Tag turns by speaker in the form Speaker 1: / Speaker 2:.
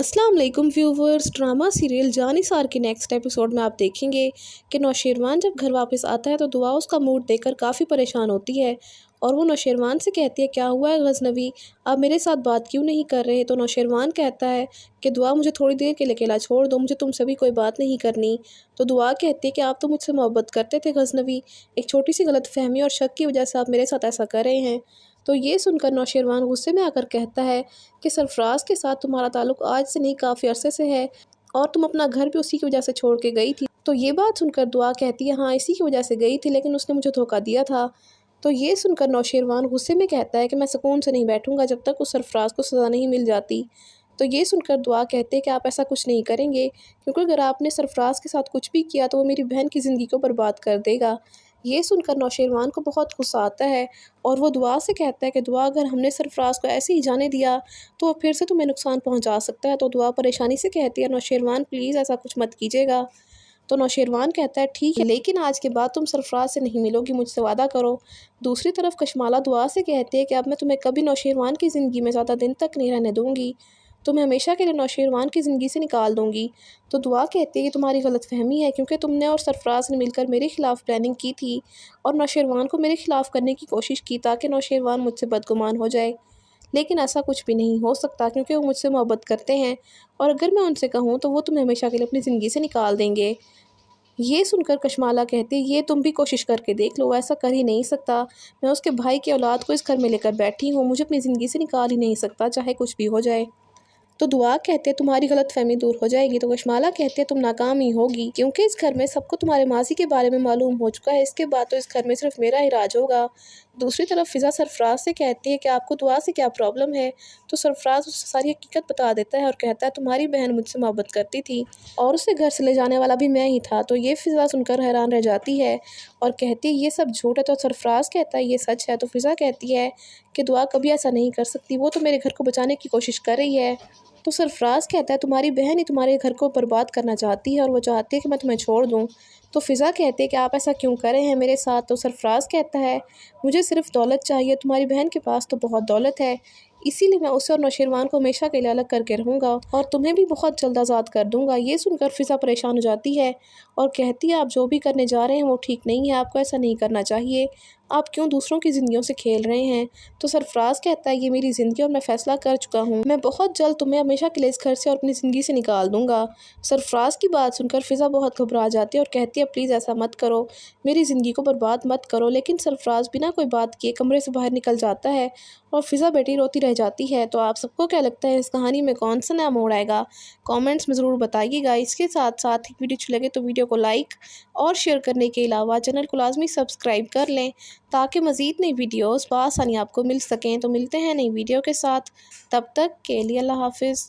Speaker 1: अस्सलाम वालेकुम viewers. Drama serial Jannisar के नेक्स्ट एपिसोड में आप देखेंगे कि नौशेरवान जब घर वापस आता है तो दुआ उसका मूड देखकर काफ़ी परेशान होती है और वो नौशेरवान से कहती है, क्या हुआ है गजनवी, आप मेरे साथ बात क्यों नहीं कर रहे। तो नौशेरवान कहता है कि दुआ मुझे थोड़ी देर के लिए अकेला छोड़ दो, मुझे तुमसे भी कोई बात नहीं करनी। तो दुआ कहती है कि आप तो मुझसे मोहब्बत करते थे गजनवी, एक छोटी सी गलतफहमी और शक की वजह से आप मेरे साथ ऐसा कर रहे हैं। तो ये सुनकर नौशेरवान गुस्से में आकर कहता है कि सरफराज के साथ तुम्हारा ताल्लुक आज से नहीं, काफ़ी अरसे से है और तुम अपना घर भी उसी की वजह से छोड़ के गई थी। तो ये बात सुनकर दुआ कहती है, हाँ इसी की वजह से गई थी, लेकिन उसने मुझे धोखा दिया था। तो ये सुनकर नौशेरवान गुस्से में कहता है कि मैं सुकून से नहीं बैठूंगा जब तक उस सरफराज को सज़ा नहीं मिल जाती। तो ये सुनकर दुआ कहते हैं कि आप ऐसा कुछ नहीं करेंगे, क्योंकि अगर आपने सरफराज के साथ कुछ भी किया तो वो मेरी बहन की ज़िंदगी को बर्बाद कर देगा। ये सुनकर नौशेरवान को बहुत गुस्सा आता है और वो दुआ से कहता है कि दुआ, अगर हमने सरफराज को ऐसे ही जाने दिया तो वो फिर से तुम्हें नुकसान पहुंचा सकता है। तो दुआ परेशानी से कहती है, नौशेरवान प्लीज़ ऐसा कुछ मत कीजिएगा। तो नौशेरवान कहता है, ठीक है, लेकिन आज के बाद तुम सरफराज से नहीं मिलोगी, मुझसे वादा करो। दूसरी तरफ कशमाला दुआ से कहती है कि अब मैं तुम्हें कभी नौशेरवान की ज़िंदगी में ज़्यादा दिन तक नहीं रहने दूँगी, तुम्हें हमेशा के लिए नौशेरवान की ज़िंदगी से निकाल दूँगी। तो दुआ कहती है कि तुम्हारी गलतफहमी है, क्योंकि तुमने और सरफराज ने मिलकर मेरे ख़िलाफ़ प्लानिंग की थी और नौशेरवान को मेरे ख़िलाफ़ करने की कोशिश की ताकि नौशेरवान मुझसे बदगुमान हो जाए। लेकिन ऐसा कुछ भी नहीं हो सकता, क्योंकि वो मुझसे मोहब्बत करते हैं और अगर मैं उनसे कहूँ तो वो तुम्हें हमेशा के लिए अपनी ज़िंदगी से निकाल देंगे। ये सुनकर कशमाला कहती है, ये तुम भी कोशिश करके देख लो, ऐसा कर ही नहीं सकता। मैं उसके भाई की औलाद को इस घर में लेकर बैठी हूँ, मुझे अपनी ज़िंदगी से निकाल ही नहीं सकता, चाहे कुछ भी हो जाए। तो दुआ कहते हैं, तुम्हारी गलतफहमी दूर हो जाएगी। तो कशमाला कहते हैं, तुम नाकाम ही होगी, क्योंकि इस घर में सबको तुम्हारे माजी के बारे में मालूम हो चुका है, इसके बाद तो इस घर में सिर्फ मेरा ही राज होगा। दूसरी तरफ फ़िज़ा सरफराज से कहती है कि आपको दुआ से क्या प्रॉब्लम है। तो सरफराज उससे सारी हकीकत बता देता है और कहता है, तुम्हारी बहन मुझसे मोहब्बत करती थी और उसे घर से ले जाने वाला भी मैं ही था। तो ये फ़िज़ा सुनकर हैरान रह जाती है और कहती है, ये सब झूठ है। तो सरफराज कहता है, ये सच है। तो फ़िज़ा कहती है कि दुआ कभी ऐसा नहीं कर सकती, वो तो मेरे घर को बचाने की कोशिश कर रही है। तो सरफराज कहता है, तुम्हारी बहन ही तुम्हारे घर को बर्बाद करना चाहती है और वो चाहती है कि मैं तुम्हें छोड़ दूँ। तो फ़िज़ा कहते हैं कि आप ऐसा क्यों कर रहे हैं मेरे साथ। तो सरफराज कहता है, मुझे सिर्फ दौलत चाहिए, तुम्हारी बहन के पास तो बहुत दौलत है, इसीलिए मैं उसे और नौशेरवान को हमेशा के लिए अलग करके रहूँगा और तुम्हें भी बहुत जल्द आज़ाद कर दूँगा। ये सुनकर फ़िज़ा परेशान हो जाती है और कहती है, आप जो भी करने जा रहे हैं वो ठीक नहीं है, आपको ऐसा नहीं करना चाहिए, आप क्यों दूसरों की ज़िंदगियों से खेल रहे हैं। तो सरफराज कहता है, ये मेरी ज़िंदगी और मैं फ़ैसला कर चुका हूँ, मैं बहुत जल्द तुम्हें हमेशा के लिए इस घर से और अपनी ज़िंदगी से निकाल दूँगा। सरफराज की बात सुनकर फ़िज़ा बहुत घबरा जाती है और कहती है, प्लीज़ ऐसा मत करो, मेरी ज़िंदगी को बर्बाद मत करो। लेकिन सरफराज बिना कोई बात किए कमरे से बाहर निकल जाता है और फ़िज़ा बेटी रोती रह जाती है। तो आप सबको क्या लगता है, इस कहानी में कौन सा नया मोड़ आएगा, कमेंट्स में ज़रूर बताइएगा। इसके साथ साथ ही वीडियो अच्छी लगे तो वीडियो को लाइक और शेयर करने के अलावा चैनल को लाजमी सब्सक्राइब कर लें, ताकि मज़ीद नई वीडियोज़ बआसानी आपको मिल सकें। तो मिलते हैं नई वीडियो के साथ, तब तक के लिए अल्लाह हाफ़िज़।